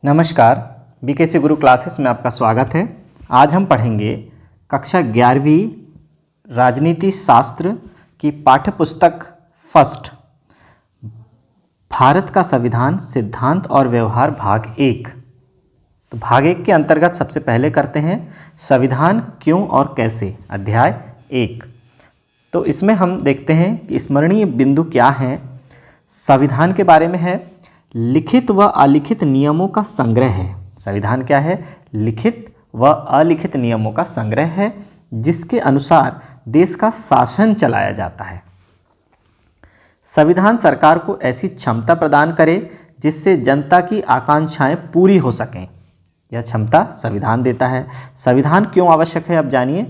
नमस्कार, बीकेसी गुरु क्लासेस में आपका स्वागत है। आज हम पढ़ेंगे कक्षा 11वीं राजनीति शास्त्र की पाठ्यपुस्तक फर्स्ट भारत का संविधान सिद्धांत और व्यवहार भाग 1। तो भाग 1 के अंतर्गत सबसे पहले करते हैं संविधान क्यों और कैसे, अध्याय 1। तो इसमें हम देखते हैं कि स्मरणीय बिंदु क्या हैं। संविधान के बारे में है, लिखित व अलिखित नियमों का संग्रह है। संविधान क्या है? लिखित व अलिखित नियमों का संग्रह है जिसके अनुसार देश का शासन चलाया जाता है। संविधान सरकार को ऐसी क्षमता प्रदान करे जिससे जनता की आकांक्षाएं पूरी हो सकें। यह क्षमता संविधान देता है। संविधान क्यों आवश्यक है, अब जानिए।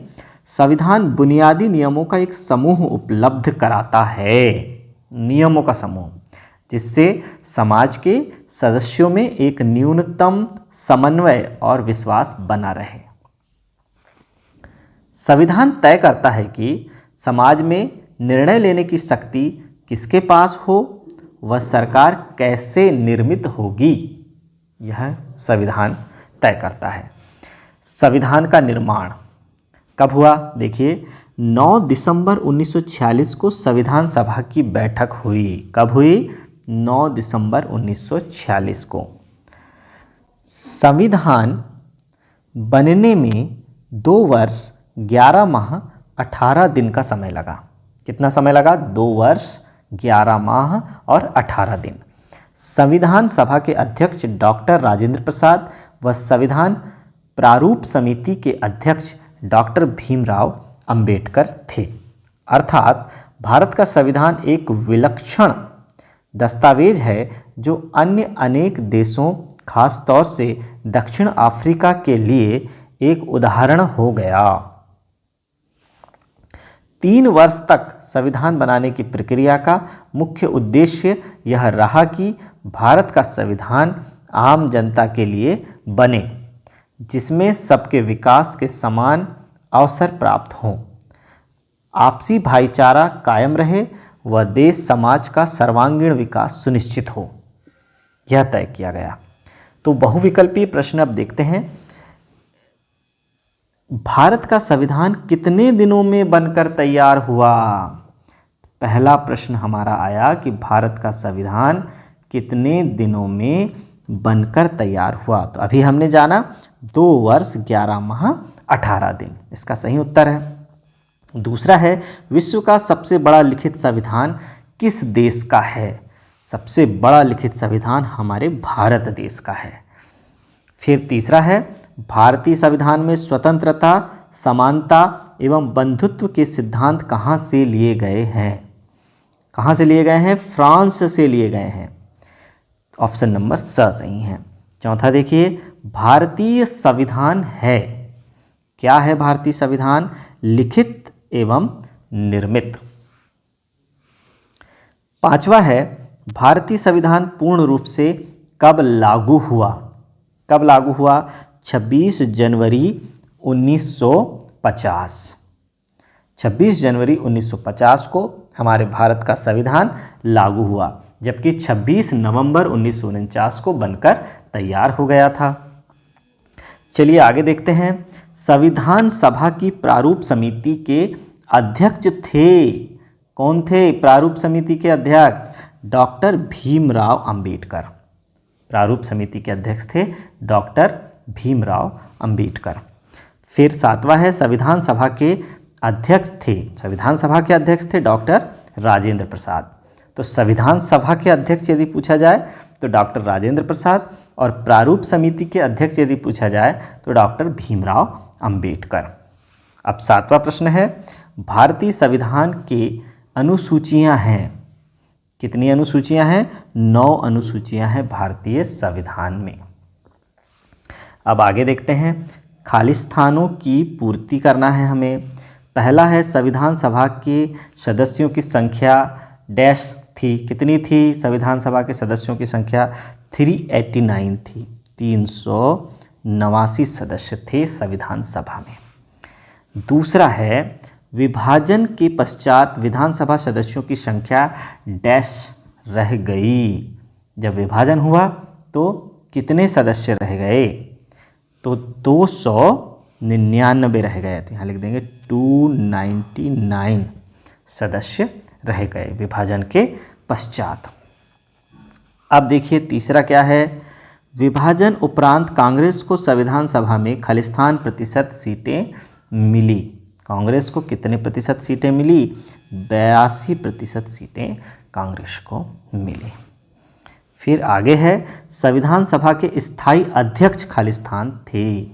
संविधान बुनियादी नियमों का एक समूह उपलब्ध कराता है, नियमों का समूह, जिससे समाज के सदस्यों में एक न्यूनतम समन्वय और विश्वास बना रहे। संविधान तय करता है कि समाज में निर्णय लेने की शक्ति किसके पास हो, वह सरकार कैसे निर्मित होगी, यह संविधान तय करता है। संविधान का निर्माण कब हुआ? देखिए, 9 दिसंबर 1946 को संविधान सभा की बैठक हुई। कब हुई? 9 दिसंबर 1946 को। संविधान बनने में 2 वर्ष 11 माह 18 दिन का समय लगा। कितना समय लगा? 2 वर्ष 11 माह और 18 दिन। संविधान सभा के अध्यक्ष डॉक्टर राजेंद्र प्रसाद व संविधान प्रारूप समिति के अध्यक्ष डॉक्टर भीमराव अंबेडकर थे। अर्थात भारत का संविधान एक विलक्षण दस्तावेज है जो अन्य अनेक देशों, खास तौर से दक्षिण अफ्रीका के लिए एक उदाहरण हो गया। 3 वर्ष तक संविधान बनाने की प्रक्रिया का मुख्य उद्देश्य यह रहा कि भारत का संविधान आम जनता के लिए बने, जिसमें सबके विकास के समान अवसर प्राप्त हों, आपसी भाईचारा कायम रहे व देश समाज का सर्वांगीण विकास सुनिश्चित हो, यह तय किया गया। तो बहुविकल्पीय प्रश्न अब देखते हैं। भारत का संविधान कितने दिनों में बनकर तैयार हुआ? पहला प्रश्न हमारा आया कि भारत का संविधान कितने दिनों में बनकर तैयार हुआ। तो अभी हमने जाना 2 वर्ष 11 माह 18 दिन, इसका सही उत्तर है। दूसरा है, विश्व का सबसे बड़ा लिखित संविधान किस देश का है? सबसे बड़ा लिखित संविधान हमारे भारत देश का है। फिर तीसरा है, भारतीय संविधान में स्वतंत्रता, समानता एवं बंधुत्व के सिद्धांत कहाँ से लिए गए हैं? कहाँ से लिए गए हैं? फ्रांस से लिए गए हैं। ऑप्शन नंबर स सही है। चौथा देखिए, भारतीय संविधान है, क्या है भारतीय संविधान? लिखित एवं निर्मित। पांचवा है, भारतीय संविधान पूर्ण रूप से कब लागू हुआ? कब लागू हुआ? 26 जनवरी 1950। 26 जनवरी 1950 को हमारे भारत का संविधान लागू हुआ, जबकि 26 नवंबर 1949 को बनकर तैयार हो गया था। चलिए आगे देखते हैं। संविधान सभा की प्रारूप समिति के अध्यक्ष थे, कौन थे प्रारूप समिति के अध्यक्ष? डॉक्टर भीमराव अंबेडकर। प्रारूप समिति के अध्यक्ष थे डॉक्टर भीमराव अंबेडकर। फिर सातवां है, संविधान सभा के अध्यक्ष थे, संविधान सभा के अध्यक्ष थे डॉक्टर राजेंद्र प्रसाद। तो संविधान सभा के अध्यक्ष यदि पूछा जाए तो डॉक्टर राजेंद्र प्रसाद, और प्रारूप समिति के अध्यक्ष यदि पूछा जाए तो डॉक्टर भीमराव अंबेडकर। अब 7वां प्रश्न है, भारतीय संविधान के अनुसूचियां हैं, कितनी अनुसूचियां हैं? 9 अनुसूचियां हैं भारतीय संविधान में। अब आगे देखते हैं, खाली स्थानों की पूर्ति करना है हमें। पहला है, संविधान सभा के सदस्यों की संख्या डैश थी, कितनी थी? संविधान सभा के सदस्यों की संख्या 389 थी, 389 सदस्य थे संविधान सभा में। दूसरा है, विभाजन के पश्चात विधानसभा सदस्यों की संख्या डैश रह गई। जब विभाजन हुआ तो कितने सदस्य रह गए? तो 299 रह गए। तो यहाँ लिख देंगे 299 सदस्य रह गए विभाजन के पश्चात। अब देखिए तीसरा क्या है, विभाजन उपरांत कांग्रेस को संविधान सभा में खालिस्तान प्रतिशत सीटें मिली। कांग्रेस को कितने प्रतिशत सीटें मिली? 82% सीटें कांग्रेस को मिली। फिर आगे है, संविधान सभा के स्थायी अध्यक्ष खालिस्तान थे।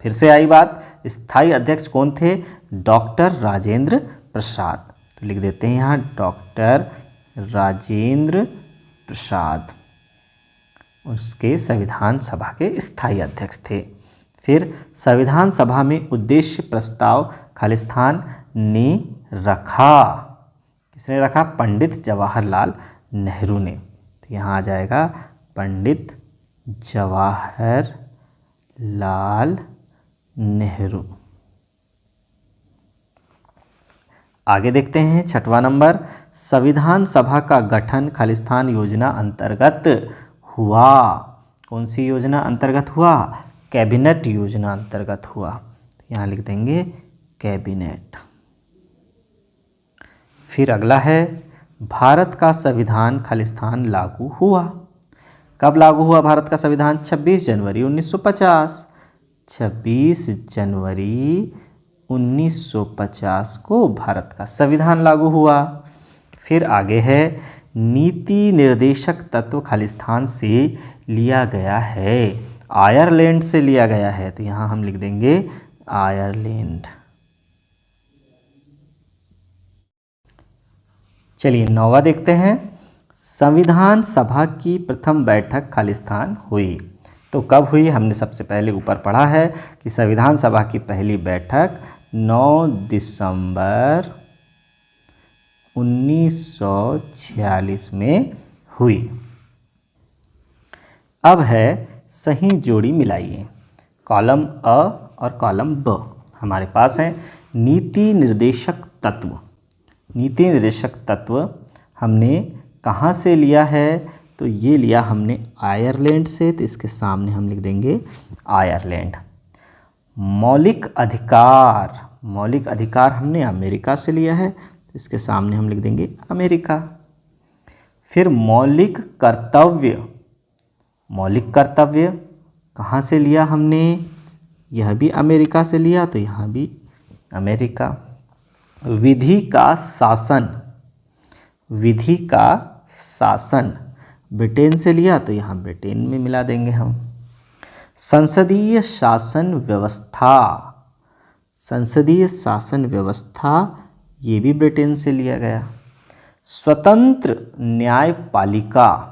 फिर से आई बात, स्थायी अध्यक्ष कौन थे? डॉक्टर राजेंद्र प्रसाद। तो लिख देते हैं यहाँ डॉक्टर राजेंद्र प्रसाद उसके संविधान सभा के स्थायी अध्यक्ष थे। फिर संविधान सभा में उद्देश्य प्रस्ताव खालिस्तान ने रखा। किसने रखा? पंडित जवाहरलाल नेहरू ने। तो यहाँ आ जाएगा पंडित जवाहरलाल नेहरू। आगे देखते हैं छठवां नंबर, संविधान सभा का गठन खालिस्तान योजना अंतर्गत हुआ। कौन सी योजना अंतर्गत हुआ? कैबिनेट योजना अंतर्गत हुआ। यहाँ लिख देंगे कैबिनेट। फिर अगला है, भारत का संविधान खालिस्तान लागू हुआ। कब लागू हुआ भारत का संविधान? 26 जनवरी 1950। 26 जनवरी 1950 को भारत का संविधान लागू हुआ। फिर आगे है, नीति निर्देशक तत्व खालिस्तान से लिया गया है, आयरलैंड से लिया गया है। तो यहाँ हम लिख देंगे आयरलैंड। चलिए नौवां देखते हैं, संविधान सभा की प्रथम बैठक खालिस्तान हुई। तो कब हुई? हमने सबसे पहले ऊपर पढ़ा है कि संविधान सभा की पहली बैठक 9 दिसंबर 1946 में हुई। अब है सही जोड़ी मिलाइए। कॉलम अ और कॉलम ब हमारे पास है। नीति निर्देशक तत्व। नीति निर्देशक तत्व हमने कहाँ से लिया है? तो ये लिया हमने आयरलैंड से। तो इसके सामने हम लिख देंगे आयरलैंड। मौलिक अधिकार, मौलिक अधिकार हमने अमेरिका से लिया है। तो इसके सामने हम लिख देंगे अमेरिका। फिर मौलिक कर्तव्य, मौलिक कर्तव्य कहाँ से लिया हमने? यह भी अमेरिका से लिया। तो यहाँ भी अमेरिका। विधि का शासन, विधि का शासन ब्रिटेन से लिया। तो यहाँ ब्रिटेन में मिला देंगे हम। संसदीय शासन व्यवस्था, संसदीय शासन व्यवस्था ये भी ब्रिटेन से लिया गया। स्वतंत्र न्यायपालिका,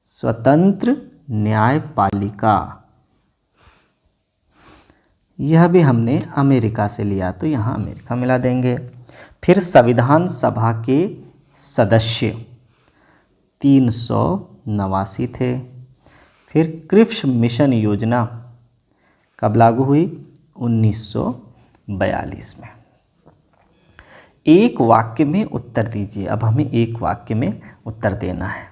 स्वतंत्र न्यायपालिका यह भी हमने अमेरिका से लिया। तो यहाँ अमेरिका मिला देंगे। फिर संविधान सभा के सदस्य 389 थे। फिर क्रिप्स मिशन योजना कब लागू हुई? 1942 में। एक वाक्य में उत्तर दीजिए। अब हमें एक वाक्य में उत्तर देना है।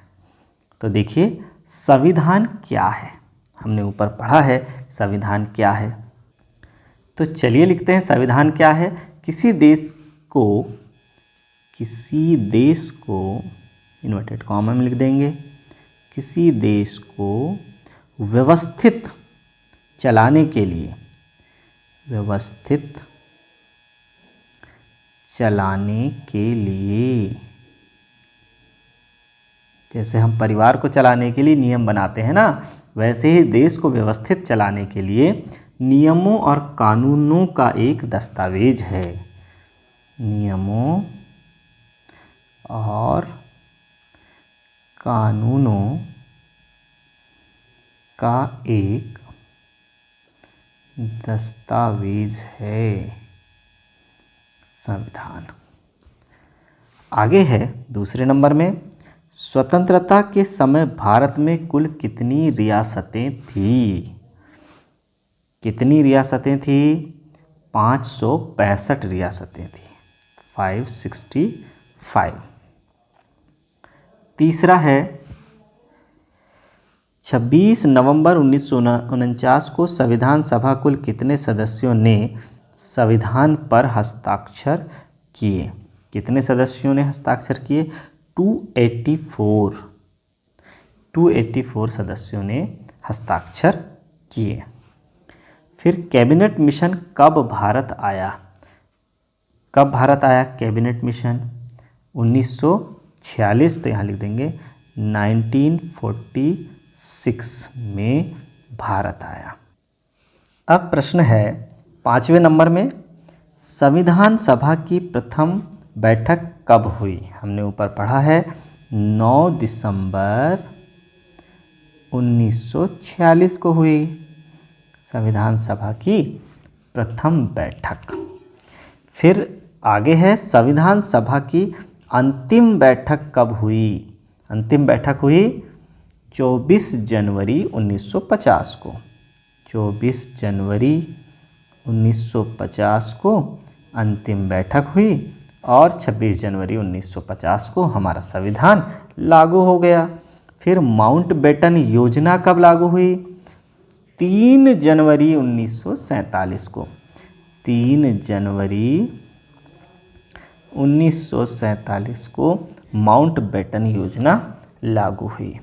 तो देखिए संविधान क्या है, हमने ऊपर पढ़ा है संविधान क्या है। तो चलिए लिखते हैं संविधान क्या है। किसी देश को इन्वर्टेड कॉमा में लिख देंगे। किसी देश को व्यवस्थित चलाने के लिए, व्यवस्थित चलाने के लिए, जैसे हम परिवार को चलाने के लिए नियम बनाते हैं ना, वैसे ही देश को व्यवस्थित चलाने के लिए नियमों और कानूनों का एक दस्तावेज है। नियमों और कानूनों का एक दस्तावेज है संविधान। आगे है दूसरे नंबर में, स्वतंत्रता के समय भारत में कुल कितनी रियासतें थी? कितनी रियासतें थी? 565 रियासतें थी। 565। तीसरा है 26 नवंबर 1949 को संविधान सभा कुल कितने सदस्यों ने संविधान पर हस्ताक्षर किए? कितने सदस्यों ने हस्ताक्षर किए? 284 सदस्यों ने हस्ताक्षर किए। फिर कैबिनेट मिशन कब भारत आया? कब भारत आया कैबिनेट मिशन? 1946, तो यहाँ लिख देंगे 1946 में भारत आया। अब प्रश्न है 5वें नंबर में, संविधान सभा की प्रथम बैठक कब हुई? हमने ऊपर पढ़ा है 9 दिसंबर 1946 को हुई संविधान सभा की प्रथम बैठक। फिर आगे है संविधान सभा की अंतिम बैठक कब हुई? अंतिम बैठक हुई 24 जनवरी 1950 को। 24 जनवरी 1950 को अंतिम बैठक हुई और 26 जनवरी 1950 को हमारा संविधान लागू हो गया। फिर माउंटबेटन योजना कब लागू हुई? 3 जनवरी 1947 को। 3 जनवरी 1947 को माउंटबेटन योजना लागू हुई।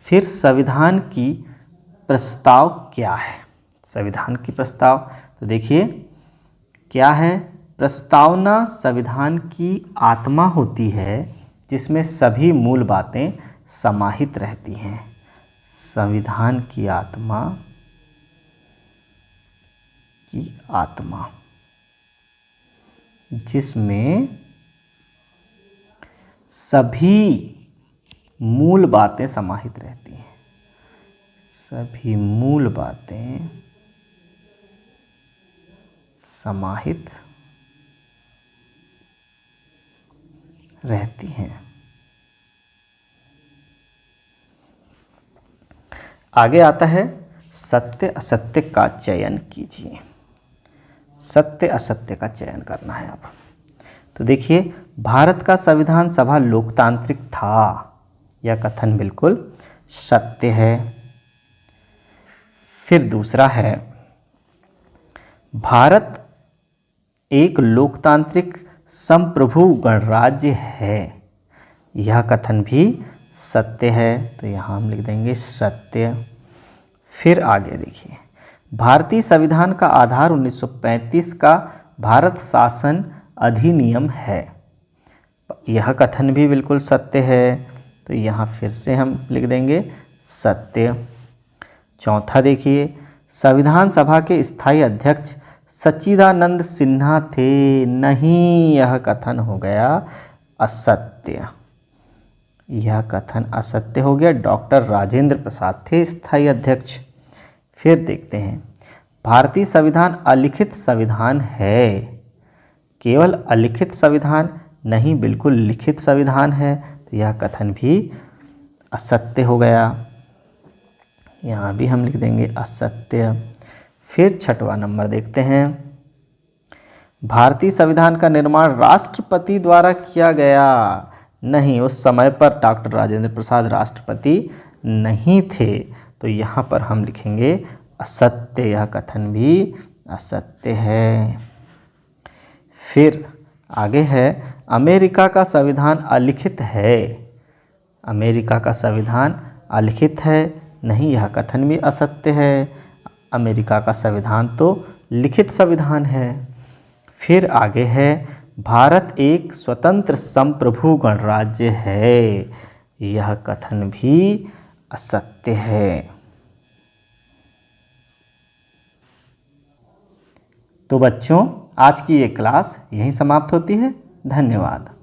फिर संविधान की प्रस्ताव क्या है? संविधान की प्रस्ताव, तो देखिए क्या है? प्रस्तावना संविधान की आत्मा होती है जिसमें सभी मूल बातें समाहित रहती हैं। संविधान की आत्मा जिसमें सभी मूल बातें समाहित रहती हैं। सभी मूल बातें समाहित रहती हैं। आगे आता है सत्य असत्य का चयन कीजिए। सत्य असत्य का चयन करना है अब। तो देखिए, भारत का संविधान सभा लोकतांत्रिक था, यह कथन बिल्कुल सत्य है। फिर दूसरा है, भारत एक लोकतांत्रिक संप्रभु गणराज्य है, यह कथन भी सत्य है। तो यहाँ हम लिख देंगे सत्य। फिर आगे देखिए, भारतीय संविधान का आधार 1935 का भारत शासन अधिनियम है, यह कथन भी बिल्कुल सत्य है। तो यहाँ फिर से हम लिख देंगे सत्य। चौथा देखिए, संविधान सभा के स्थायी अध्यक्ष सच्चिदानंद सिन्हा थे, नहीं, यह कथन हो गया असत्य। यह कथन असत्य हो गया। डॉक्टर राजेंद्र प्रसाद थे स्थायी अध्यक्ष। फिर देखते हैं, भारतीय संविधान अलिखित संविधान है, केवल अलिखित संविधान नहीं, बिल्कुल लिखित संविधान है, तो यह कथन भी असत्य हो गया। यहाँ भी हम लिख देंगे असत्य। फिर 6वां नंबर देखते हैं, भारतीय संविधान का निर्माण राष्ट्रपति द्वारा किया गया, नहीं, उस समय पर डॉक्टर राजेंद्र प्रसाद राष्ट्रपति नहीं थे, तो यहाँ पर हम लिखेंगे असत्य, यह कथन भी असत्य है। फिर आगे है, अमेरिका का संविधान अलिखित है, अमेरिका का संविधान अलिखित है, नहीं, यह कथन भी असत्य है। अमेरिका का संविधान तो लिखित संविधान है। फिर आगे है, भारत एक स्वतंत्र संप्रभु गणराज्य है, यह कथन भी असत्य है। तो बच्चों, आज की ये क्लास यहीं समाप्त होती है। धन्यवाद।